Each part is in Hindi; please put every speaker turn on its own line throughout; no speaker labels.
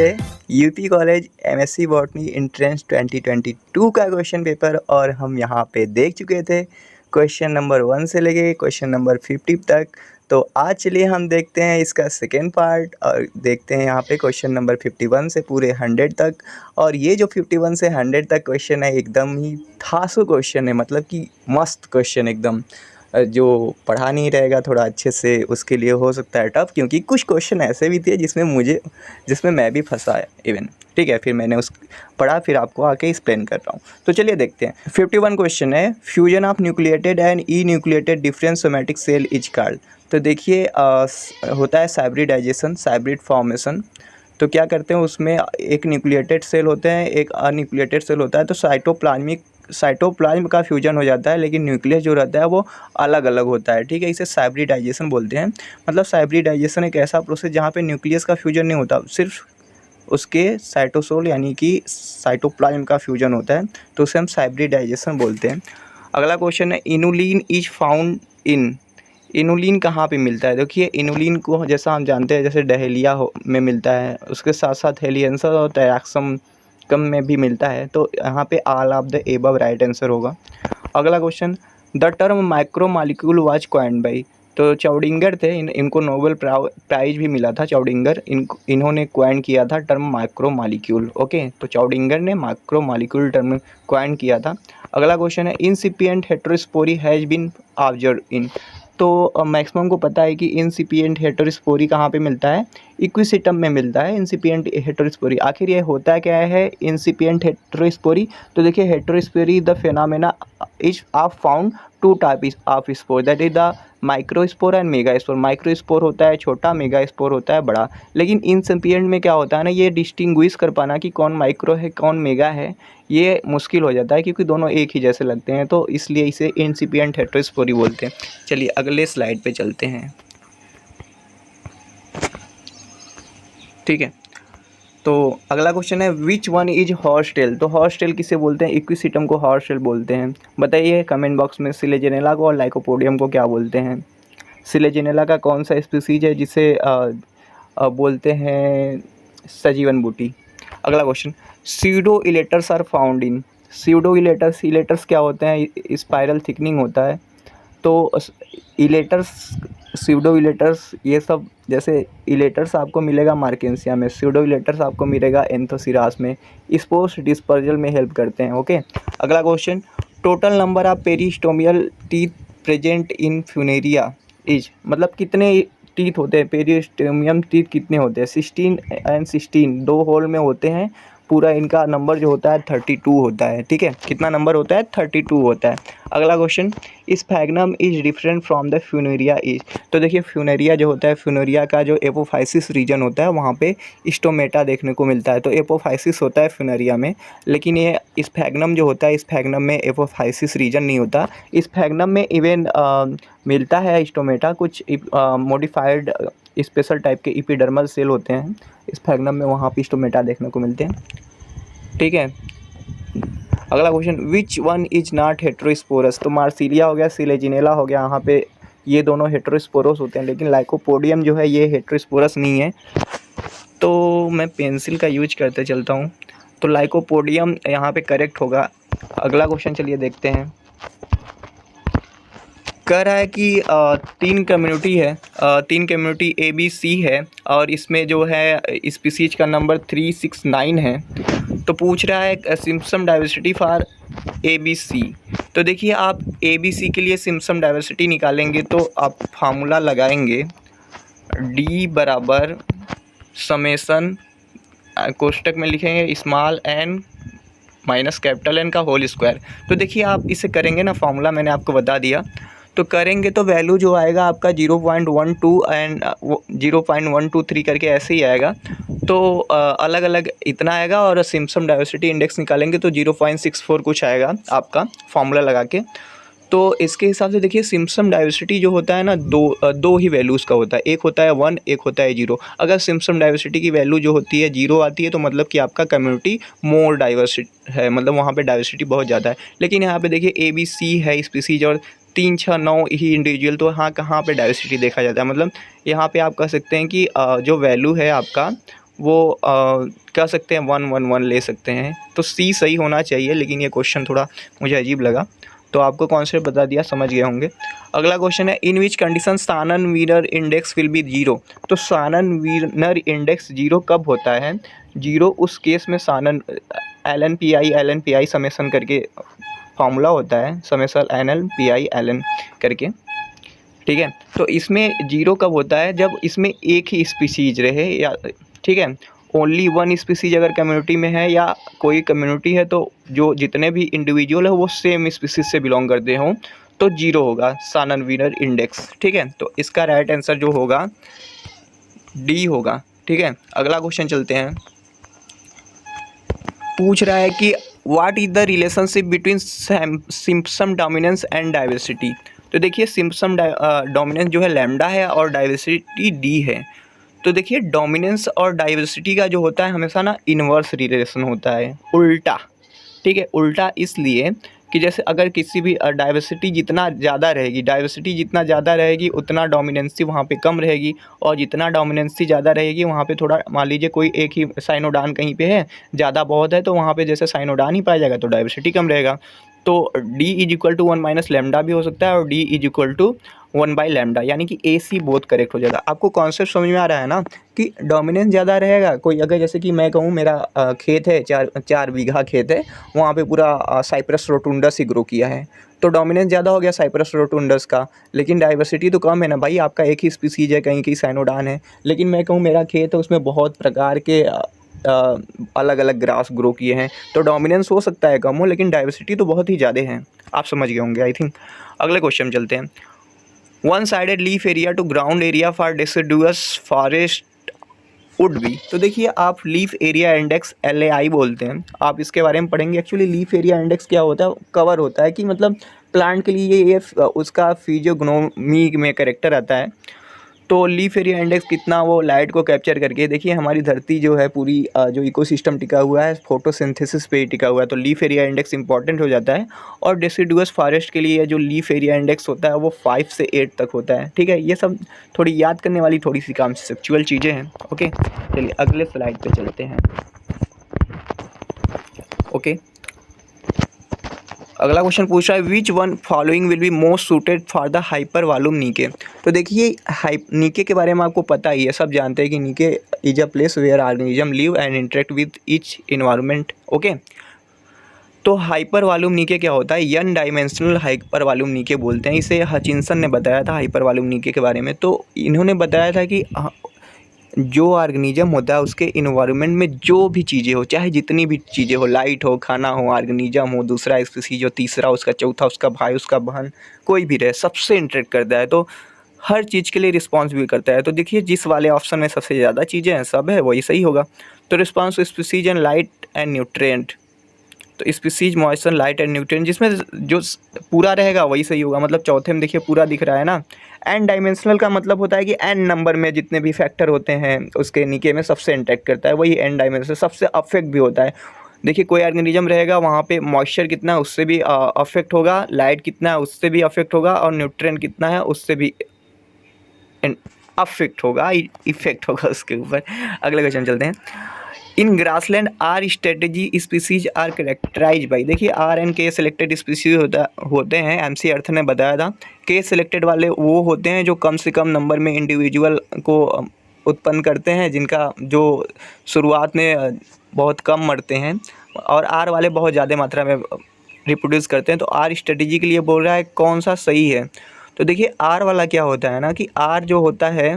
है UP college MSc botany entrance 2022 का क्वेश्चन पेपर और हम यहाँ पे देख चुके थे क्वेश्चन नंबर 1 से लेके क्वेश्चन नंबर 50 तक। तो आज चलिए हम देखते हैं इसका सेकेंड पार्ट और देखते हैं यहाँ पे क्वेश्चन नंबर 51 से पूरे 100 तक। और ये जो 51 से 100 तक क्वेश्चन है एकदम ही धांसू क्वेश्चन है, मतलब कि मस्त क्वेश्चन एकदम। जो पढ़ा नहीं रहेगा थोड़ा अच्छे से उसके लिए हो सकता है टफ, क्योंकि कुछ क्वेश्चन ऐसे भी थे जिसमें मैं भी फंसा इवन। ठीक है, फिर मैंने उस पढ़ा, फिर आपको आके एक्सप्लेन कर रहा हूँ। तो चलिए देखते हैं। 51 क्वेश्चन है, fusion of nucleated and enucleated different somatic cell is called. तो देखिए होता है साइब्रिडाइजेशन, साइब्रिड फॉर्मेशन। तो क्या करते हैं, उसमें एक न्यूक्लिएटेड सेल होते हैं, एक अन्यूक्लिएटेड सेल होता है। तो साइटोप्लाज्म का फ्यूजन हो जाता है, लेकिन न्यूक्लियस जो रहता है वो अलग अलग होता है। ठीक है, इसे साइब्रिडाइजेशन बोलते हैं। मतलब साइब्रिडाइजेशन एक ऐसा प्रोसेस जहाँ पे न्यूक्लियस का फ्यूजन नहीं होता, सिर्फ उसके साइटोसोल यानी कि साइटोप्लाज्म का फ्यूजन होता है, तो उसे हम साइब्रिडाइजेशन बोलते हैं। अगला क्वेश्चन है, inulin is found in. Inulin कहाँ पे मिलता है? देखिए इनुलिन को जैसा हम जानते हैं, जैसे डहेलिया में मिलता है, उसके साथ साथ हेलियंसस और टैराक्सम कम में भी मिलता है। तो यहाँ पे all of the above right answer होगा। अगला question, the term micromolecule was coined by. तो चौडिंगर थे, इनको नोबेल प्राइज भी मिला था। चौडिंगर इन्होंने क्वाइन किया था टर्म माइक्रोमॉलिक्यूल। ओके, तो चौडिंगर ने माइक्रोमॉलिक्यूल टर्म क्वाइन किया था। अगला क्वेश्चन है, incipient heterospory has been observed in. तो मैक्सिमम को पता है कि इनसिपिएंट हेटेरोस्पोरी कहाँ पे मिलता है? इक्विसिटम में मिलता है इनसिपिएंट हेटेरोस्पोरी। आखिर ये होता क्या है इनसिपिएंट हेटेरोस्पोरी? तो देखिए heterospory the phenomena is of found two type of spore, that is the microspore and megaspore. Microspore होता है छोटा, मेगास्पोर होता है बड़ा। लेकिन इनसिपिएंट में क्या होता है ना, ये डिस्टिंग्विश कर पाना कि कौन माइक्रो है कौन मेगा है, ये मुश्किल हो जाता है, क्योंकि दोनों एक ही जैसे लगते हैं। तो इसलिए इसे इनसिपिएंट हेटेरोस्पोरी बोलते हैं। चलिए अगले स्लाइड पे चलते हैं। ठीक है, तो अगला क्वेश्चन है, which one is horse tail. तो हॉर्स टेल किसे बोलते हैं? इक्विसिटम को हॉर्स टेल बोलते हैं। बताइए कमेंट बॉक्स में सिलेजेनेला को और लाइकोपोडियम को क्या बोलते हैं। सिलेजेनेला का कौन सा स्पीसीज है जिसे बोलते हैं सजीवन बूटी। अगला question, pseudo elaters are found in. Pseudo elaters क्या होते हैं? स्पाइरल थिकनिंग होता है। तो इलेटर्स, सीडो इलेटर्स, ये सब जैसे इलेटर्स आपको मिलेगा मार्केंसिया में, सीडो इलेटर्स आपको मिलेगा एंथोसिरास में। स्पोर्स डिस्पर्जल में हेल्प करते हैं। ओके, अगला question, total number of peristomial teeth present in Funaria is. मतलब कितने टीथ होते हैं, पेरिस्टोमियम टीथ कितने होते हैं? 16 एंड 16 दो होल में होते हैं। पूरा इनका नंबर जो होता है 32 होता है। ठीक है, कितना नंबर होता है? 32 होता है। अगला question, sphagnum is different from the Funaria is. तो देखिए फ्यूनेरिया जो होता है, फ्यूनेरिया का जो एपोफाइसिस रीजन होता है वहाँ पे स्टोमेटा देखने को मिलता है। तो एपोफाइसिस होता है फ्यूनेरिया में, लेकिन ये स्फैग्नम जो होता है, स्फैग्नम में एपोफाइसिस रीजन नहीं होता। स्फैग्नम में इवन मिलता है स्टोमेटा, कुछ मॉडिफाइड स्पेशल टाइप के इपिडर्मल सेल होते हैं स्फैग्नम में, वहाँ पे स्टोमेटा देखने को मिलते हैं। ठीक है, अगला question, which one is not heterosporous. तो मार्सिलिया हो गया, सिलेजिनेला हो गया, यहाँ पे ये दोनों हेटेरोस्पोरस होते हैं, लेकिन लाइकोपोडियम जो है ये हेटेरोस्पोरस नहीं है। तो मैं पेंसिल का यूज करते चलता हूँ, तो लाइकोपोडियम यहाँ पे करेक्ट होगा। अगला क्वेश्चन चलिए देखते हैं। कह रहा है कि 3 कम्युनिटी है, 3 कम्युनिटी ABC है, और इसमें जो है स्पीसीज का नंबर 369 है। तो पूछ रहा है सिम्पसन डाइवर्सिटी फॉर ABC। तो देखिए आप ABC के लिए सिम्पसन डाइवर्सिटी निकालेंगे तो आप फार्मूला लगाएंगे D बराबर समेसन, कोष्टक में लिखेंगे small n minus capital N का होल स्क्वायर। तो देखिए आप इसे करेंगे ना, फार्मूला मैंने आपको बता दिया, तो करेंगे तो वैल्यू जो आएगा आपका 0.12 एंड 0.123 करके ऐसे ही आएगा। तो अलग अलग इतना आएगा, और सिम्पसन डाइवर्सिटी इंडेक्स निकालेंगे तो 0.64 कुछ आएगा आपका फार्मूला लगा के। तो इसके हिसाब से देखिए सिम्पसन डाइवर्सिटी जो होता है ना, दो ही वैल्यूज़ का होता है, एक होता है 1, एक होता है 0। अगर सिम्पसन डाइवर्सिटी की वैल्यू जो होती है 0 आती है तो मतलब कि आपका कम्युनिटी मोर डाइवर्सिटी है, मतलब वहाँ पे डाइवर्सिटी बहुत ज़्यादा है। लेकिन यहाँ पे देखिए ABC है स्पीसीज और 3, 6, 9 ही इंडिविजुअल, तो हाँ कहाँ पे डाइवर्सिटी देखा जाता है। मतलब यहाँ पे आप कह सकते हैं कि जो वैल्यू है आपका वो कह सकते हैं 111 ले सकते हैं। तो सी सही होना चाहिए, लेकिन ये क्वेश्चन थोड़ा मुझे अजीब लगा, तो आपको कॉन्सेप्ट बता दिया, समझ गए होंगे। अगला क्वेश्चन है in which condition Shannon Wiener index will be zero. तो शानन वीनर इंडेक्स जीरो कब होता है? जीरो उस केस में Shannon L N P I summation करके फार्मूला होता है, समेसन NL/PI करके, ठीक है। तो इसमें जीरो कब होता है? जब इसमें एक ही स्पीसीज रहे, या ठीक है, ओनली वन स्पीसीज अगर कम्युनिटी में है, या कोई कम्युनिटी है तो जो जितने भी इंडिविजुअल है वो सेम स्पीसीज से बिलोंग करते हों, तो जीरो होगा शानन वीनर इंडेक्स, ठीक है। तो इसका राइट आंसर जो होगा डी होगा, ठीक है। अगला क्वेश्चन चलते हैं। पूछ रहा है कि what is the relationship between Simpson dominance and diversity. तो देखिए सिम्पसन डोमिनेंस जो है लैम्डा है और डाइवर्सिटी डी है। तो देखिए डोमिनेंस और डाइवर्सिटी का जो होता है हमेशा ना इन्वर्स रिलेशन होता है, उल्टा, ठीक है। उल्टा इसलिए कि जैसे अगर किसी भी डाइवर्सिटी जितना ज़्यादा रहेगी उतना डोमिनेंसी वहाँ पे कम रहेगी, और जितना डोमिनेंसी ज़्यादा रहेगी वहाँ पे थोड़ा, मान लीजिए कोई एक ही साइनोडान कहीं पे है, ज़्यादा बहुत है, तो वहाँ पे जैसे साइनोडान ही पाया जाएगा तो डाइवर्सिटी कम रहेगा। तो D is equal to 1 - lambda भी हो सकता है, और D इज इक्वल टू 1/λ, यानी कि AC बोथ करेक्ट हो जाएगा। आपको कॉन्सेप्ट समझ में आ रहा है ना कि डोमिनेंस ज़्यादा रहेगा। कोई अगर जैसे कि मैं कहूँ मेरा खेत है, 4 बीघा खेत है, वहाँ पे पूरा साइप्रस रोटुंडस ही ग्रो किया है, तो डोमिनेंस ज़्यादा हो गया साइप्रस रोटुंडस का, लेकिन डाइवर्सिटी तो कम है ना भाई। आपका एक ही स्पीसीज है, कहीं कहीं साइनोडान है, लेकिन मैं कहूँ मेरा खेत है उसमें बहुत प्रकार के अलग अलग ग्रास ग्रो किए हैं, तो डोमिनेंस हो सकता है कम हो, लेकिन डाइवर्सिटी तो बहुत ही ज़्यादा है। आप समझ गए होंगे आई थिंक। अगले क्वेश्चन चलते हैं। One sided leaf area to ground area for deciduous forest would be. तो देखिए आप लीफ एरिया इंडेक्स LAI बोलते हैं, आप इसके बारे में पढ़ेंगे। एक्चुअली लीफ एरिया इंडेक्स क्या होता है? कवर होता है कि मतलब प्लांट के लिए ये उसका फिजियोग्नोमी में करेक्टर आता है। तो लीफ एरिया इंडेक्स कितना वो लाइट को कैप्चर करके, देखिए हमारी धरती जो है पूरी जो इकोसिस्टम टिका हुआ है फोटोसिंथेसिस पे ही टिका हुआ है, तो लीफ एरिया इंडेक्स इंपॉर्टेंट हो जाता है। और डेसिडुअस फॉरेस्ट के लिए जो लीफ एरिया इंडेक्स होता है वो 5 से 8 तक होता है, ठीक है। ये सब थोड़ी याद करने वाली थोड़ी सी कॉन्सेप्चुअल चीज़ें हैं, ओके। चलिए अगले स्लाइड पे चलते हैं, ओके। अगला क्वेश्चन पूछ रहा है which one following will be most suited for the hyper volume नीके। तो देखिए नीके के बारे में आपको पता ही है, सब जानते हैं कि niche is a place where organism live and interact with each environment, okay. तो हाइपर वॉल्यूम नीके क्या होता है? यन डायमेंशनल हाइपर वॉल्यूम नीके बोलते हैं इसे। हचिंसन ने बताया था हाइपर वॉल्यूम नीके के बारे में। तो इन्होंने बताया था कि जो ऑर्गेनिज्म होता है उसके इन्वायरमेंट में जो भी चीज़ें हो, चाहे जितनी भी चीज़ें हो, लाइट हो, खाना हो, ऑर्गेनिज्म हो, दूसरा स्पीसीज हो, तीसरा उसका, चौथा उसका भाई, उसका बहन, कोई भी रहे, सबसे इंटरेक्ट करता है, तो हर चीज़ के लिए रिस्पॉन्सिबल करता है। तो देखिए जिस वाले ऑप्शन में सबसे ज़्यादा चीज़ें हैं सब है वही सही होगा। तो response species and light and nutrient, तो species moisture light and nutrient, जिसमें जो पूरा रहेगा वही सही होगा। मतलब चौथे में देखिए पूरा दिख रहा है ना। एन डायमेंशनल का मतलब होता है कि एन नंबर में जितने भी फैक्टर होते हैं उसके नीचे में सबसे इंटरेक्ट करता है, वही एन डायमेंशनल। सबसे अफेक्ट भी होता है, देखिए कोई ऑर्गेनिज्म रहेगा वहाँ पे मॉइस्चर कितना है उससे भी अफेक्ट होगा, लाइट कितना है उससे भी अफेक्ट होगा, और न्यूट्रिएंट कितना है उससे भी अफेक्ट होगा, इफेक्ट होगा उसके ऊपर। अगले क्वेश्चन चलते हैं। In grassland r strategy species are characterize by. देखिए r and k selected species होते हैं, MC अर्थ ने बताया था। के सिलेक्टेड वाले वो होते हैं जो कम से कम नंबर में इंडिविजुअल को उत्पन्न करते हैं, जिनका जो शुरुआत में बहुत कम मरते हैं, और आर वाले बहुत ज़्यादा मात्रा में रिप्रोड्यूस करते हैं। तो आर स्ट्रेटेजी के लिए बोल रहा है कौन सा सही है। तो देखिए आर वाला क्या होता है ना कि आर जो होता है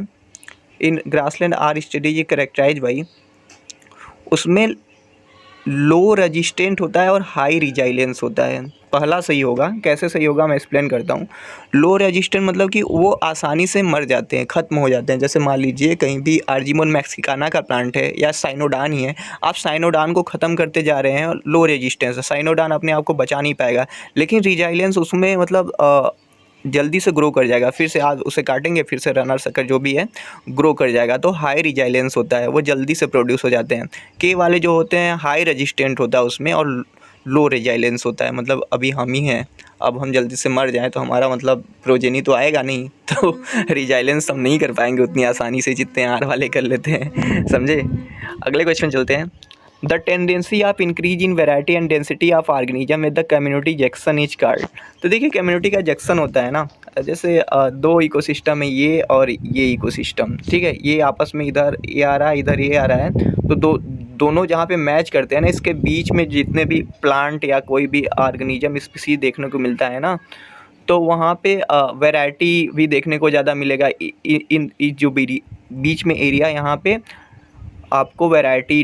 in grassland r strategy characterize by, उसमें लो रेजिस्टेंट होता है और हाई रिजाइलेंस होता है। पहला सही होगा, कैसे सही होगा मैं एक्सप्लेन करता हूँ। लो रेजिस्टेंट मतलब कि वो आसानी से मर जाते हैं, ख़त्म हो जाते हैं। जैसे मान लीजिए कहीं भी आर्जिमोन मैक्सिकाना का प्लांट है या साइनोडान ही है, आप साइनोडान को ख़त्म करते जा रहे हैं, लो रेजिस्टेंस है, साइनोडान अपने आप को बचा नहीं पाएगा, लेकिन रिजाइलेंस उसमें मतलब जल्दी से ग्रो कर जाएगा। फिर से आज उसे काटेंगे, फिर से रनर सकर जो भी है ग्रो कर जाएगा। तो हाई रिजाइलेंस होता है, वो जल्दी से प्रोड्यूस हो जाते हैं। के वाले जो होते हैं हाई रेजिस्टेंट होता है उसमें, और लो रेजिलेंस होता है, मतलब अभी हम ही हैं, अब हम जल्दी से मर जाएं तो हमारा मतलब प्रोजेनी तो आएगा नहीं, तो रेजिलेंस हम नहीं कर पाएंगे उतनी आसानी से जितने आर वाले कर लेते हैं, समझे। अगले क्वेश्चन चलते हैं। The tendency of increase in variety and density of organism with the community Jackson is called. तो देखिए कम्युनिटी का जैक्सन होता है ना, जैसे दो इकोसिस्टम है, ये और ये इकोसिस्टम, ठीक है, ये आपस में इधर ये आ रहा है, इधर ये आ रहा है, तो दोनों जहाँ पे मैच करते हैं ना, इसके बीच में जितने भी प्लांट या कोई भी ऑर्गेनिज्म स्पीसीज देखने को मिलता है ना, तो वहाँ पे वैरायटी भी देखने को ज़्यादा मिलेगा। इन जो बीच में एरिया, यहाँ पे आपको वैरायटी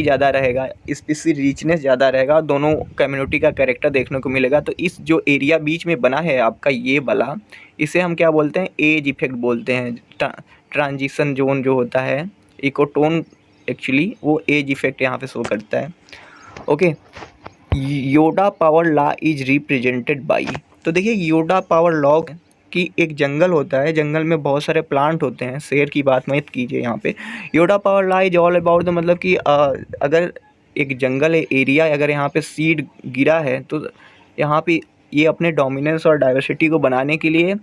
ज़्यादा रहेगा, स्पीसीज रिचनेस ज़्यादा रहेगा, दोनों कम्युनिटी का कैरेक्टर देखने को मिलेगा। तो इस जो एरिया बीच में बना है आपका ये वाला, इसे हम क्या बोलते हैं, एज इफेक्ट बोलते हैं। ट्रांजिशन जोन जो होता है, इकोटोन, एक्चुअली वो एज इफेक्ट यहाँ पे शो करता है। Okay, योडा power law is represented by. तो देखिए योडा पावर लॉ कि एक जंगल होता है, जंगल में बहुत सारे प्लांट होते हैं, शेर की बात मत कीजिए यहाँ पे। योडा power law is all about the, मतलब कि अगर एक जंगल है, एरिया, अगर यहाँ पे सीड गिरा है तो यहाँ पे ये अपने डोमिनेंस और डाइवर्सिटी को बनाने के लिए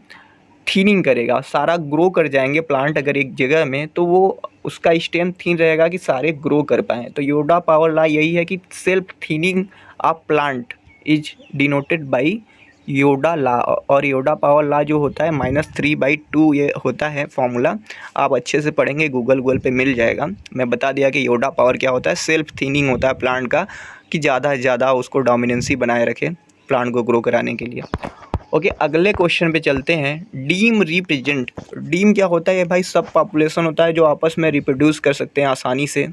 थीनिंग करेगा, सारा ग्रो कर जाएंगे प्लांट अगर एक जगह में, तो वो उसका स्टेम थीन रहेगा कि सारे ग्रो कर पाएँ। तो योडा पावर लॉ यही है कि self thinning of plant is denoted by Yoda law. और योडा पावर लॉ जो होता है -3/2 ये होता है फॉर्मूला, आप अच्छे से पढ़ेंगे, गूगल पे मिल जाएगा। मैं बता दिया कि योडा पावर क्या होता है, सेल्फ थीनिंग होता है प्लांट का, कि ज़्यादा से ज़्यादा उसको डोमिनेंसी बनाए रखे प्लांट को ग्रो कराने के लिए। ओके, अगले क्वेश्चन पे चलते हैं। डीम रिप्रेजेंट, डीम क्या होता है भाई, सब पॉपुलेशन होता है जो आपस में रिप्रोड्यूस कर सकते हैं आसानी से।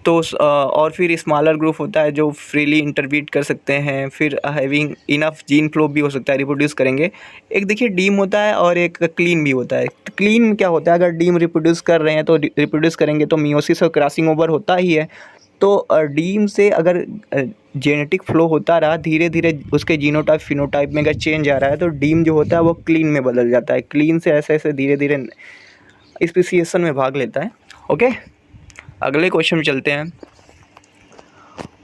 तो और फिर स्मॉलर ग्रुप होता है जो फ्रीली इंटरवीट कर सकते हैं, फिर हैविंग इनफ जीन फ्लो भी हो सकता है, रिप्रोड्यूस करेंगे। एक देखिए डीम होता है और एक क्लीन भी होता है। क्लीन क्या होता है, अगर डीम रिप्रोड्यूस कर रहे हैं तो रिप्रोड्यूस करेंगे तो मियोसिस और क्रॉसिंग ओवर होता ही है। तो डीम से अगर जेनेटिक फ्लो होता रहा, धीरे धीरे उसके जीनोटाइप फिनोटाइप में अगर चेंज आ रहा है, तो डीम जो होता है वो क्लीन में बदल जाता है। क्लीन से ऐसे ऐसे धीरे धीरे स्पीसीएशन में भाग लेता है। ओके, अगले क्वेश्चन में चलते हैं।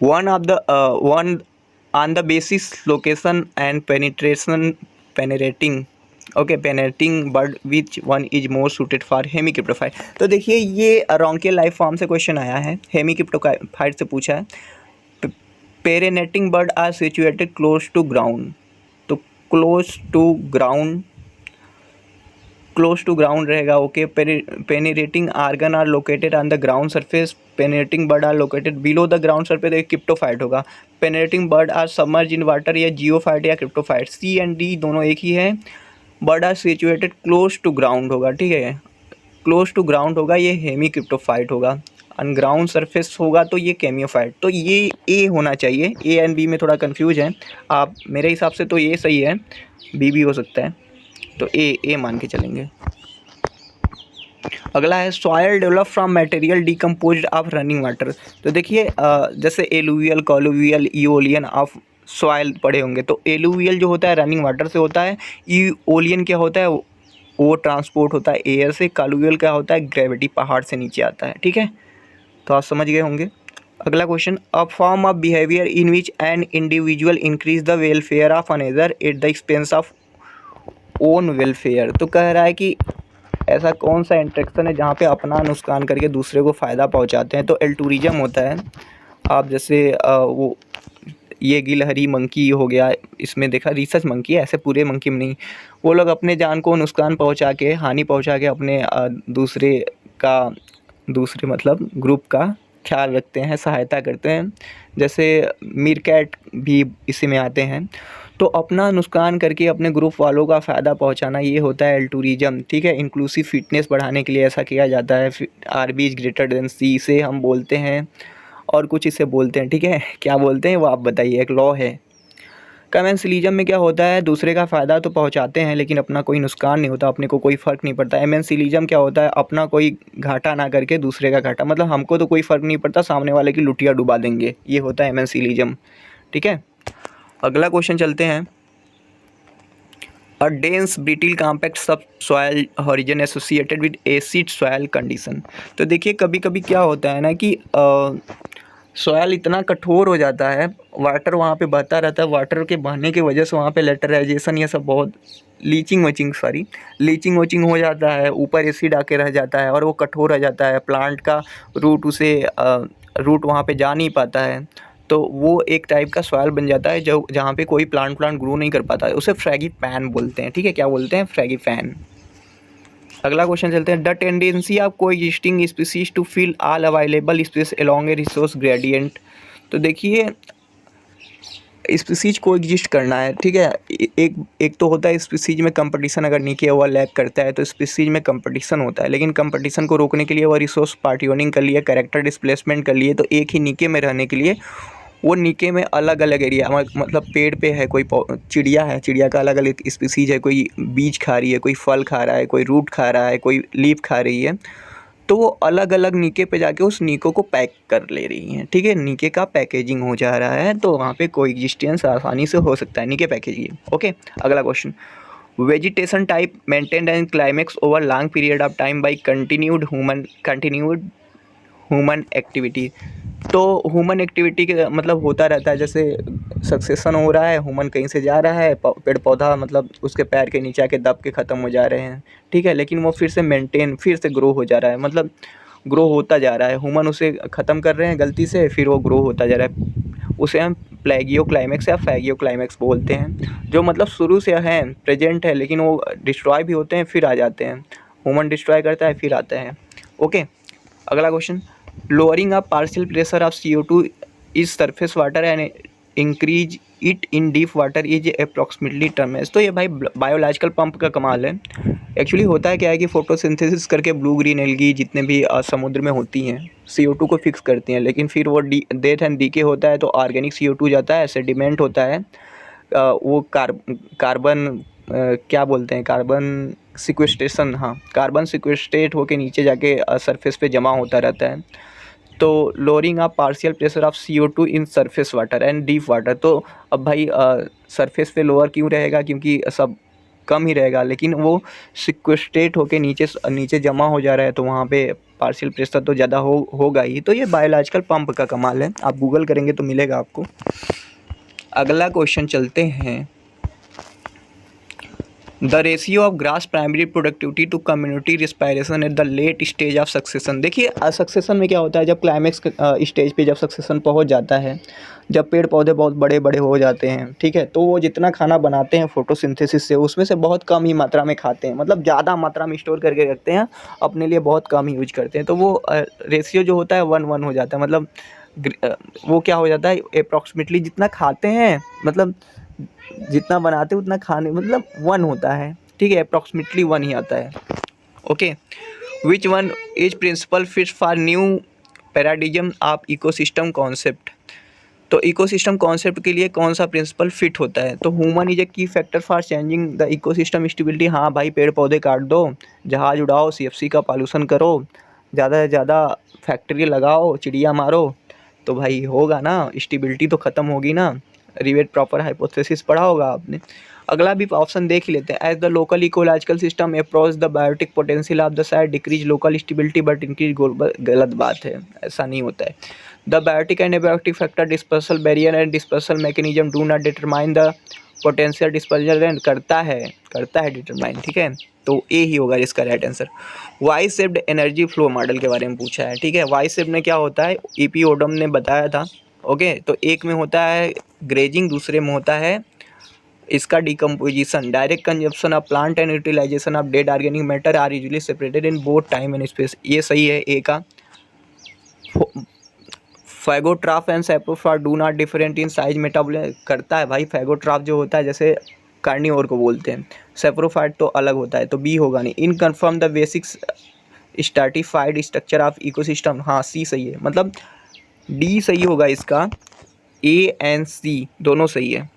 One on the basis location and penetrating bud which one is more suited for hemicryptophyte. तो देखिए ये रोंकियल लाइफ फॉर्म से क्वेश्चन आया है, हेमिक्रिप्टोफाइट से पूछा है। Perennating bud are situated close to ground. तो क्लोज टू ग्राउंड रहेगा। Okay, perennating organ are located on the ground surface. Perennating bud are located below the ground surface, एक क्रिप्टोफाइट होगा। Perennating bud are submerge in water, या जियोफाइट या क्रिप्टोफाइट। सी एंड डी दोनों एक ही है। Bird are situated close to ground होगा, ठीक है, क्लोज टू ग्राउंड होगा, ये हेमी क्रिप्टोफाइट होगा। ऑन ग्राउंड सरफेस होगा तो ये केमियोफाइट। तो ये ए होना चाहिए, ए एंड बी में थोड़ा कंफ्यूज है आप, मेरे हिसाब से तो ये सही है, बी भी हो सकता है, तो ए मान के चलेंगे। अगला है soil develop from material decomposed of running water. तो देखिए जैसे एलुवियल, कॉलुवियल, ईओलियन ऑफ सॉयल पढ़े होंगे। तो एलुवियल जो होता है रनिंग वाटर से होता है, ईओलियन क्या होता है वो ट्रांसपोर्ट होता है एयर से, कॉलुवियल क्या होता है ग्रेविटी, पहाड़ से नीचे आता है, ठीक है, तो आप समझ गए होंगे। अगला question, a form of behaviour in which an individual increase the welfare of another at the expense of own welfare. तो कह रहा है कि ऐसा कौन सा इंटरेक्शन है जहाँ पे अपना नुकसान करके दूसरे को फ़ायदा पहुँचाते हैं। तो एल्टूरिज्म होता है। आप जैसे वो ये गिलहरी मंकी हो गया, इसमें देखा रिसर्च मंकी है, ऐसे पूरे मंकी में नहीं, वो लोग अपने जान को नुकसान पहुँचा के, हानि पहुँचा के अपने दूसरे मतलब ग्रुप का ख्याल रखते हैं, सहायता करते हैं। जैसे मीरकैट भी इसी में आते हैं। तो अपना नुकसान करके अपने ग्रुप वालों का फ़ायदा पहुंचाना, ये होता है एल्टूरिज्म, ठीक है। इंक्लूसिव फिटनेस बढ़ाने के लिए ऐसा किया जाता है। R B is greater than C इसे हम बोलते हैं, और कुछ इसे बोलते हैं, ठीक है, क्या बोलते हैं वो आप बताइए, एक लॉ है। कमेंसलिज्म में क्या होता है, दूसरे का फ़ायदा तो पहुंचाते हैं लेकिन अपना कोई नुकसान नहीं होता, अपने को कोई फ़र्क नहीं पड़ता। एमेंसिलिज्म क्या होता है, अपना कोई घाटा ना करके दूसरे का घाटा, मतलब हमको तो कोई फ़र्क नहीं पड़ता, सामने वाले की लुटिया डुबा देंगे, ये होता है एमेंसिलिज्म, ठीक है। अगला क्वेश्चन चलते हैं। अ डेंस ब्रिटिल कॉम्पैक्ट सब soil horizon associated with acid soil condition. तो देखिए कभी कभी क्या होता है ना कि सॉयल इतना कठोर हो जाता है, वाटर वहाँ पे बहता रहता है, वाटर के बहने की वजह से वहाँ पे लेटराइजेशन ये सब बहुत लीचिंग वचिंग हो जाता है, ऊपर एसिड आके रह जाता है और वो कठोर रह जाता है, प्लांट का रूट वहाँ पे जा नहीं पाता है, तो वो एक टाइप का सॉयल बन जाता है जो जहाँ पे कोई प्लांट ग्रो नहीं कर पाता है, उसे फ्रैगीपैन बोलते हैं। ठीक है, क्या बोलते हैं? फ्रैगीपैन। अगला क्वेश्चन चलते हैं। The tendency of coexisting species to fill all available space along a resource gradient. तो देखिए, स्पीसीज को एग्जिस्ट करना है, ठीक है। एक तो होता है स्पीसीज में कंपटीशन, अगर नीचे हुआ लैग करता है तो स्पीसीज में कंपटीशन होता है, लेकिन कंपटीशन को रोकने के लिए वो रिसोर्स पार्टियोनिंग कर लिए, कैरेक्टर डिस्प्लेसमेंट कर लिए, तो एक ही नीचे में रहने के लिए वो नीचे में अलग अलग एरिया, मतलब पेड़ पे है कोई चिड़िया है, चिड़िया का अलग अलग स्पीसीज है, कोई बीज खा रही है, कोई फल खा रहा है, कोई रूट खा रहा है, कोई लीफ खा रही है, तो वो अलग अलग नीके पे जाके उस नीको को पैक कर ले रही हैं। ठीक है, नीके का पैकेजिंग हो जा रहा है, तो वहाँ पे कोएग्जिस्टेंस आसानी से हो सकता है, नीके पैकेजिंग। ओके, अगला question. Vegetation type maintained and climax over long period of time by continued human activity. तो ह्यूमन एक्टिविटी के मतलब होता रहता है, जैसे सक्सेशन हो रहा है, ह्यूमन कहीं से जा रहा है, पेड़ पौधा मतलब उसके पैर के नीचे आके दब के ख़त्म हो जा रहे हैं, ठीक है, लेकिन वो फिर से ग्रो हो जा रहा है, मतलब ग्रो होता जा रहा है, ह्यूमन उसे ख़त्म कर रहे हैं गलती से, फिर वो ग्रो होता जा रहा है, उसे हम प्लेगियो क्लाइमेक्स या फैगियो क्लाइमेक्स बोलते हैं, जो मतलब शुरू से हैं, प्रेजेंट है, लेकिन वो डिस्ट्रॉय भी होते हैं फिर आ जाते हैं, ह्यूमन डिस्ट्रॉय करता है फिर आते हैं। ओके, अगला question. Lowering a partial pressure of CO2 is surface water and increase it in deep water is approximately term as. तो ये भाई बायोलॉजिकल पंप का कमाल है। एक्चुअली होता है क्या है कि फोटोसिंथेसिस करके ब्लू ग्रीन एल्गी जितने भी समुद्र में होती हैं CO2 को फिक्स करती हैं, लेकिन फिर वो डेथ एंड डीके होता है तो ऑर्गेनिक CO2 जाता है, सेडिमेंट होता है, वो कार्बन क्या बोलते हैं, कार्बन सिक्वेस्ट्रेशन, हाँ, कार्बन सिक्वेस्ट्रेट होके नीचे जाके सरफेस पे जमा होता रहता है। तो lowering of partial pressure of CO2 in surface water and deep water. तो अब भाई सरफेस पे लोअर क्यों रहेगा, क्योंकि सब कम ही रहेगा, लेकिन वो सिक्वेस्ट्रेट होके नीचे जमा हो जा रहा है, तो वहाँ पे पार्शियल प्रेशर तो ज़्यादा होगा ही। तो ये बायोलॉजिकल पंप का कमाल है, आप गूगल करेंगे तो मिलेगा आपको। अगला क्वेश्चन चलते हैं। The ratio of gross primary productivity to community respiration at the late stage of succession. देखिए, सक्सेशन में क्या होता है, जब क्लाइमेक्स स्टेज पे जब सक्सेशन पहुंच जाता है, जब पेड़ पौधे बहुत बड़े बड़े हो जाते हैं, ठीक है, तो वो जितना खाना बनाते हैं फोटोसिंथेसिस से, उसमें से बहुत कम ही मात्रा में खाते हैं, मतलब ज़्यादा मात्रा में स्टोर करके रखते हैं, अपने लिए बहुत कम ही यूज करते हैं, तो वो रेशियो जो होता है 1:1 हो जाता है, मतलब वो क्या हो जाता है, अप्रॉक्सीमेटली जितना खाते हैं, मतलब जितना बनाते हैं उतना खाने, मतलब 1 होता है, ठीक है, अप्रॉक्सीमेटली 1 ही आता है। Okay, which one is principle fits for new paradigm of ecosystem concept. तो इकोसिस्टम कॉन्सेप्ट के लिए कौन सा प्रिंसिपल फिट होता है, तो ह्यूमन इज ए की factor for changing the ecosystem stability. हाँ भाई, पेड़ पौधे काट दो, जहाज उड़ाओ, CFC का पॉल्यूशन करो, ज़्यादा से ज़्यादा फैक्ट्री लगाओ, चिड़िया मारो, तो भाई होगा ना, स्टेबिलिटी तो ख़त्म होगी ना। रिवेट प्रॉपर हाइपोथेसिस पढ़ा होगा आपने। अगला भी ऑप्शन देख ही लेते हैं। As the local ecological system approach the biotic potential of the site decrease local stability but increase global. गलत बात है, ऐसा नहीं होता है। The biotic and abiotic factor dispersal barrier and dispersal mechanism do not determine the potential dispersal and करता है डिटरमाइन, ठीक है, तो ए ही होगा इसका right answer. Y shaped energy flow model के बारे में पूछा है, ठीक है। वाई शेप में क्या होता है, EP ओडम ने बताया था। ओके, तो एक में होता है ग्रेजिंग, दूसरे में होता है इसका decomposition. Direct consumption of plant and utilisation of dead organic matter are usually separated in both time and space. ये सही है ए का। Phagotroph and saprophyte do not different in size metabolism. करता है भाई, फैगोट्राफ जो होता है जैसे कार्निवोर को बोलते हैं, सैप्रोफाइट तो अलग होता है, तो बी होगा नहीं। In confirm the basics stratified structure of ecosystem. हाँ, सी सही है, मतलब डी सही होगा इसका, A एंड C दोनों सही है।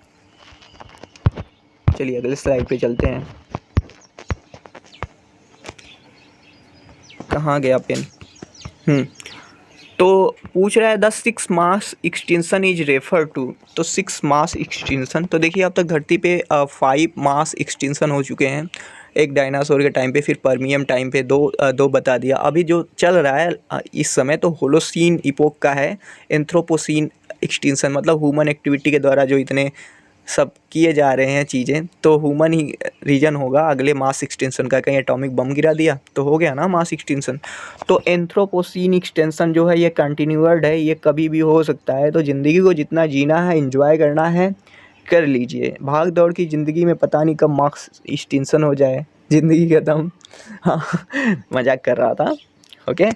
चलिए अगले स्लाइड पे चलते हैं। कहाँ गया पेन? तो पूछ रहा है the 6 mass extension is refer to. तो 6 मास एक्सटेंशन, तो देखिए अब तक धरती पे 5 मास एक्सटेंशन हो चुके हैं। एक डायनासोर के टाइम पे, फिर पर्मियम टाइम पे दो बता दिया। अभी जो चल रहा है इस समय तो होलोसीन इपोक का है। एंथ्रोपोसीन एक्सटेंशन मतलब ह्यूमन एक्टिविटी के द्वारा जो इतने सब किए जा रहे हैं चीज़ें, तो ह्यूमन ही रीजन होगा अगले मास एक्सटेंशन का। कहीं एटॉमिक बम गिरा दिया तो हो गया ना मास एक्सटेंशन। तो एंथ्रोपोसीन एक्सटेंशन जो है ये कंटिन्यूअड है, ये कभी भी हो सकता है। तो ज़िंदगी को जितना जीना है, एंजॉय करना है, कर लीजिए। भाग दौड़ की ज़िंदगी में पता नहीं कब मास एक्सटेंशन हो जाए, ज़िंदगी खत्म। हाँ मजाक कर रहा था। ओके,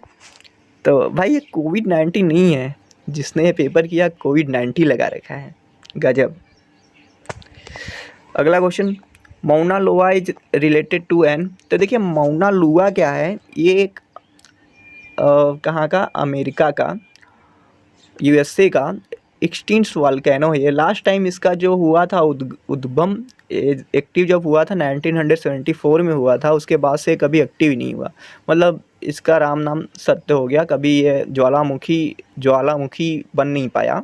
तो भाई ये कोविड-19 नहीं है, जिसने ये पेपर किया कोविड-19 लगा रखा है। गजब। अगला question, Mauna Loa is related to an. तो देखिए माउना लोआ क्या है, ये एक कहाँ का, अमेरिका का, यूएसए का एक्सटिंक्ट वॉल्केनो है। लास्ट टाइम इसका जो हुआ था उद्गम एक्टिव जब हुआ था 1974 में हुआ था, उसके बाद से कभी एक्टिव ही नहीं हुआ। मतलब इसका राम नाम सत्य हो गया, कभी ये ज्वालामुखी बन नहीं पाया।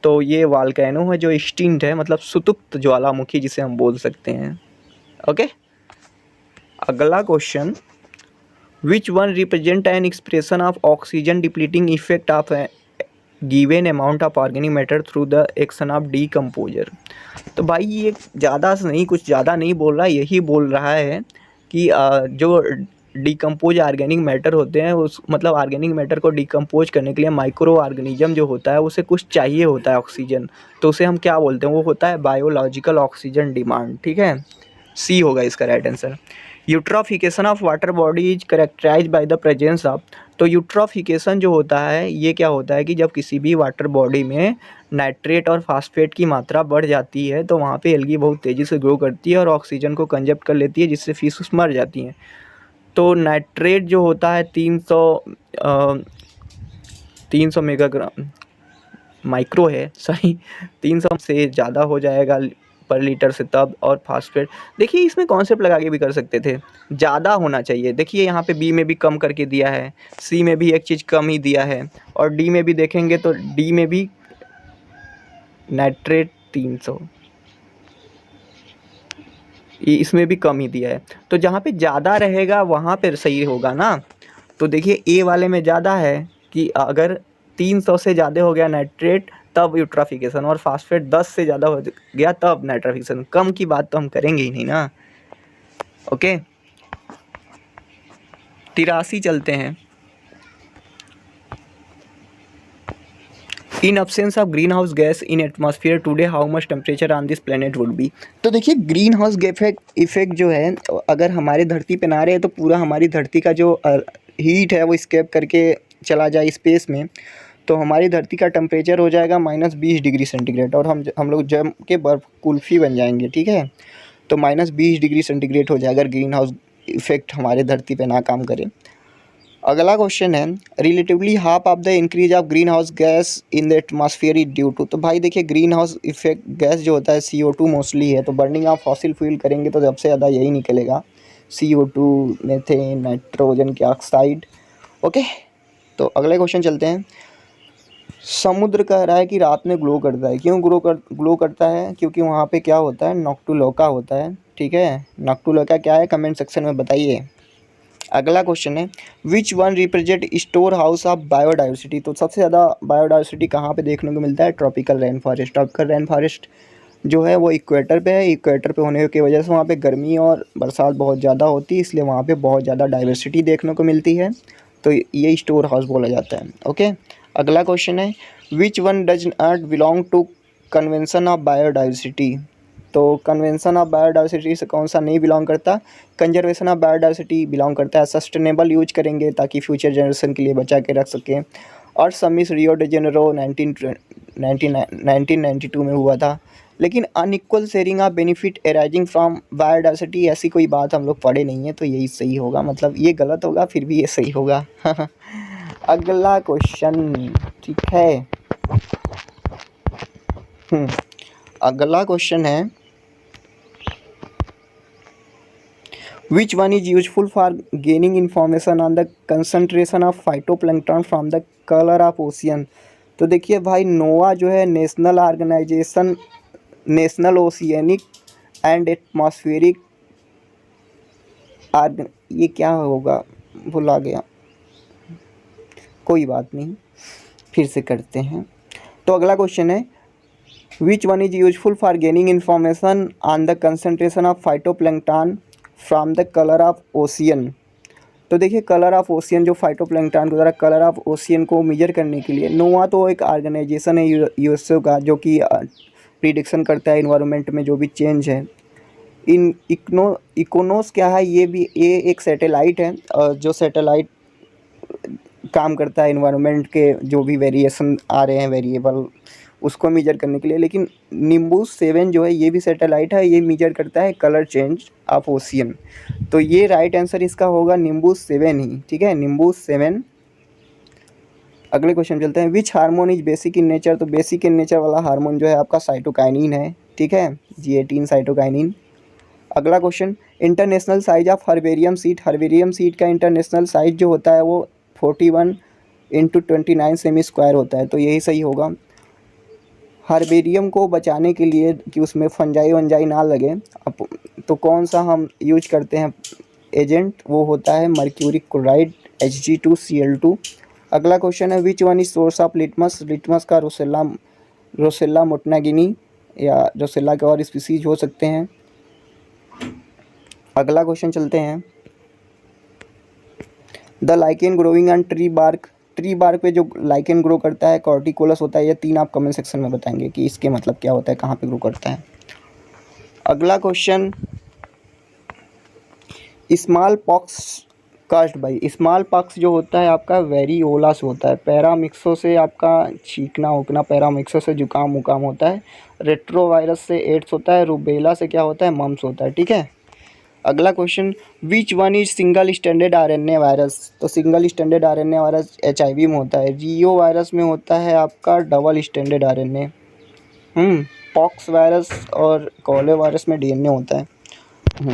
तो ये वॉल्केनो है जो एक्सटिंक्ट है, मतलब सुतुप्त ज्वालामुखी जिसे हम बोल सकते हैं। ओके, अगला question, which one represent an expression of oxygen depleting effect of given amount of organic matter through the action of decomposer. तो भाई ये ज़्यादा से नहीं, कुछ ज़्यादा नहीं बोल रहा, यही बोल रहा है कि जो डिकम्पोज ऑर्गेनिक मैटर होते हैं, उस मतलब ऑर्गेनिक मैटर को डिकम्पोज करने के लिए माइक्रो ऑर्गेनिज्म जो होता है उसे कुछ चाहिए होता है ऑक्सीजन। तो उसे हम क्या बोलते हैं, वो होता है बायोलॉजिकल ऑक्सीजन डिमांड। ठीक है, सी होगा इसका right answer. Eutrophication of water body is characterize by the presence of. तो यूट्रोफिकेशन जो होता है ये क्या होता है कि जब किसी भी वाटर बॉडी में नाइट्रेट और फास्फेट की मात्रा बढ़ जाती है तो वहाँ पे एल्गी बहुत तेज़ी से ग्रो करती है और ऑक्सीजन को कंजप्ट कर लेती है, जिससे फिश मर जाती हैं। तो नाइट्रेट जो होता है 300 मेगाग्राम माइक्रो है, सॉरी 300 से ज़्यादा हो जाएगा पर लीटर से तब। और फास्फेट, देखिए इसमें कॉन्सेप्ट लगा के भी कर सकते थे, ज़्यादा होना चाहिए। देखिए यहाँ पे बी में भी कम करके दिया है, सी में भी एक चीज़ कम ही दिया है, और डी में भी देखेंगे तो डी में भी नाइट्रेट 300, इसमें भी कम ही दिया है। तो जहाँ पे ज़्यादा रहेगा वहाँ पर सही होगा ना। तो देखिए ए वाले में ज़्यादा है कि अगर 300 से ज़्यादा हो गया नाइट्रेट तब यूट्रोफिकेशन, और फास्फेट 10 से ज़्यादा हो गया तब नाइट्रोफिकेशन। कम की बात तो हम करेंगे ही नहीं ना। ओके, 83 चलते हैं। इन absence of green house gas in atmosphere today how much temperature on this planet would be. तो देखिए ग्रीन हाउस इफेक्ट जो है, अगर हमारे धरती पे ना रहे तो पूरा हमारी धरती का जो हीट है वो स्केप करके चला जाए स्पेस में, तो हमारी धरती का टेम्परेचर हो जाएगा -20 डिग्री सेंटीग्रेड, और हम लोग जम के बर्फ़ कुल्फ़ी बन जाएंगे। ठीक है, तो -20 डिग्री सेंटीग्रेड हो जाएगा अगर ग्रीन हाउस इफेक्ट हमारे धरती पे ना काम करे। अगला क्वेश्चन है, relatively half of the increase of green house gas in the atmosphere is due to. तो भाई देखिए ग्रीन हाउस इफेक्ट गैस जो होता है CO2 मोस्टली है, तो बर्निंग ऑफ फॉसिल फ्यूल करेंगे तो सबसे ज़्यादा यही निकलेगा, CO2, मीथेन, नाइट्रोजन के ऑक्साइड। ओके, तो अगले क्वेश्चन चलते हैं। समुद्र कह रहा है कि रात में ग्लो करता है, क्यों ग्लो करता है? क्योंकि वहाँ पे क्या होता है, नॉक्टुलोका होता है। ठीक है, नॉक्टुलोका क्या है, कमेंट सेक्शन में बताइए। अगला क्वेश्चन है, which one represent store house of biodiversity. तो सबसे ज़्यादा बायोडाइवर्सिटी कहाँ पे देखने को मिलता है, tropical rain forest. Tropical rain forest जो है वो इक्वेटर पे है, इक्वेटर पे होने की वजह से वहाँ पे गर्मी और बरसात बहुत ज़्यादा होती है, इसलिए वहाँ पे बहुत ज़्यादा डाइवर्सिटी देखने को मिलती है, तो ये स्टोर हाउस बोला जाता है। ओके, अगला क्वेश्चन है, which one does not belong to convention of biodiversity. तो कन्वेंशन ऑफ बायोडाइवर्सिटी से कौन सा नहीं बिलोंग करता, कंजर्वेशन ऑफ बायोडाइवर्सिटी बिलोंग करता है। सस्टेनेबल यूज करेंगे ताकि फ्यूचर जनरेशन के लिए बचा के रख सकें। और समिस रियो डे जेनेरो 1992 में हुआ था। लेकिन unequal sharing of benefit arising from biodiversity, ऐसी कोई बात हम लोग पढ़े नहीं है, तो यही सही होगा। मतलब ये गलत होगा फिर भी ये सही होगा। अगला क्वेश्चन, ठीक है, अगला क्वेश्चन है, which one is useful for gaining information on the concentration of phytoplankton from the colour of ocean. तो देखिए भाई, नोआ जो है नेशनल ओशियनिक एंड एटमॉस्फेरिक ये क्या होगा, भुला गया, कोई बात नहीं, फिर से करते हैं। तो अगला क्वेश्चन है, which one is useful for gaining information on the concentration of phytoplankton from the colour of ocean. तो देखिए, कलर ऑफ ओशियन जो फाइटोप्लैंक्टन के द्वारा कलर ऑफ ओशियन को मेजर करने के लिए, नोआ तो एक ऑर्गेनाइजेशन है यूएसए का, जो कि प्रिडिक्शन करता है इन्वायरमेंट में जो भी चेंज है। इकोनोस क्या है, ये एक सैटेलाइट है, जो सैटेलाइट काम करता है इन्वायरमेंट के जो भी वेरिएशन आ रहे हैं वेरिएबल, उसको मेजर करने के लिए। लेकिन निम्बूस 7 जो है, ये भी सैटेलाइट है, ये मेजर करता है कलर चेंज ऑफ ओशियन। तो ये राइट आंसर इसका होगा निम्बूस 7 ही, ठीक है, निम्बूस 7। अगले क्वेश्चन चलते हैं, which hormone is basic in nature. तो बेसिक इन नेचर वाला हार्मोन जो है आपका साइटोकाइनिन है, ठीक है, G18 साइटोकाइनिन। अगला question, international size of herbarium seat. Herbarium seat का इंटरनेशनल साइज जो होता है वो 41 × 29 सेमी स्क्वायर होता है, तो यही सही होगा। हर्बेरियम को बचाने के लिए कि उसमें फंजाई वंजाई ना लगे, अब तो कौन सा हम यूज करते हैं एजेंट, वो होता है मर्क्यूरी क्लोराइड Hg2Cl2। अगला क्वेश्चन है, which one is source of litmus. Litmus का रोसेला मोटनागिनी या रोसेला के और स्पीसीज हो सकते हैं। अगला क्वेश्चन चलते हैं, the lichen growing on tree bark. Tree bark पे जो लाइकेन ग्रो करता है कॉर्टिकोलस होता है। ये 3 आप कमेंट सेक्शन में बताएंगे कि इसके मतलब क्या होता है, कहाँ पे ग्रो करता है। अगला question, small pox caused by. Small pox जो होता है आपका वेरियोला से होता है, पैरामिक्सो से आपका छींकना उकना, पैरामिक्सो से जुकाम उकाम होता है, रेट्रोवायरस से एड्स होता है, रूबेला से क्या होता है, मम्स होता है, ठीक है। अगला question, which one is single standard RNA virus. तो single standard RNA virus HIV में होता है, रियो वायरस में होता है आपका double standard RNA, pox virus और कोले वायरस में DNA होता है।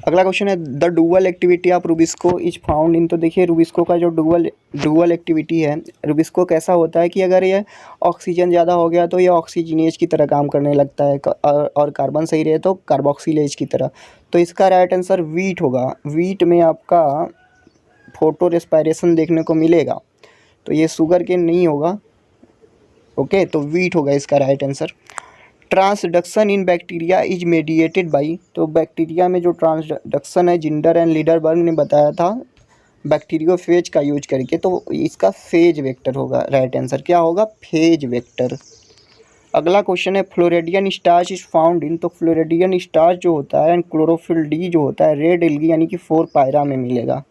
अगला क्वेश्चन है, the dual activity of Rubisco is found in. तो देखिए, रुबिस्को का जो डुअल एक्टिविटी है, रुबिस्को कैसा होता है कि अगर ये ऑक्सीजन ज़्यादा हो गया तो ये ऑक्सीजनेज की तरह काम करने लगता है, और कार्बन सही रहे तो कार्बोक्सिलेज की तरह। तो इसका राइट आंसर वीट होगा। वीट में आपका फोटो रेस्पायरेशन देखने को मिलेगा, तो ये शुगर केन नहीं होगा, ओके, तो वीट होगा इसका right answer. Transduction in bacteria is mediated by. तो बैक्टीरिया में जो ट्रांसडक्शन है, जिंडर एंड लीडरबर्ग ने बताया था बैक्टीरियोफेज का यूज करके, तो इसका फेज वेक्टर होगा राइट आंसर। क्या होगा, फेज वेक्टर। अगला क्वेश्चन है, floridean starch is found in. तो फ्लोरिडियन स्टार्च जो होता है एंड क्लोरोफिल डी जो होता है रेड एल्गी यानी कि 4 पायरा में मिलेगा।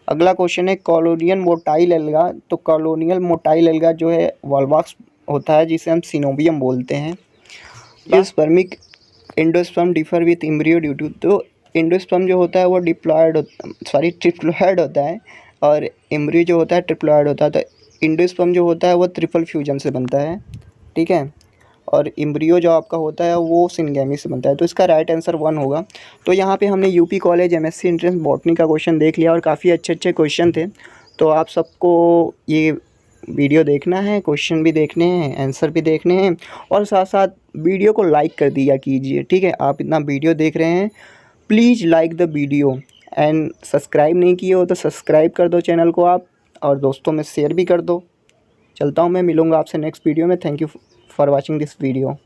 अगला क्वेश्चन है, कॉलोनियल मोटाइल एल्गा। तो कॉलोनियल मोटाइल एल्गा जो है वॉल्वॉक्स होता है, जिसे हम सिनोबियम बोलते हैं। Spermic endosperm differ with embryo due to. तो एंडोस्पर्म जो होता है वो ट्रिप्लोइड होता है, और एम्ब्रियो जो होता है ट्रिप्लोइड होता है। तो एंडोस्पर्म जो होता है वो ट्रिपल फ्यूजन से बनता है, ठीक है, और एम्ब्रियो जो आपका होता है वो सिनगेमी से बनता है। तो इसका राइट आंसर 1 होगा। तो यहाँ पे हमने UP college MSc entrance botany का क्वेश्चन देख लिया, और काफ़ी अच्छे क्वेश्चन थे। तो आप सबको ये वीडियो देखना है, क्वेश्चन भी देखने हैं, आंसर भी देखने हैं, और साथ साथ वीडियो को लाइक कर दिया कीजिए, ठीक है। आप इतना वीडियो देख रहे हैं, please like the video, and subscribe नहीं किए हो तो सब्सक्राइब कर दो चैनल को आप, और दोस्तों में शेयर भी कर दो। चलता हूँ मैं, मिलूँगा आपसे नेक्स्ट वीडियो में। Thank you for watching this video.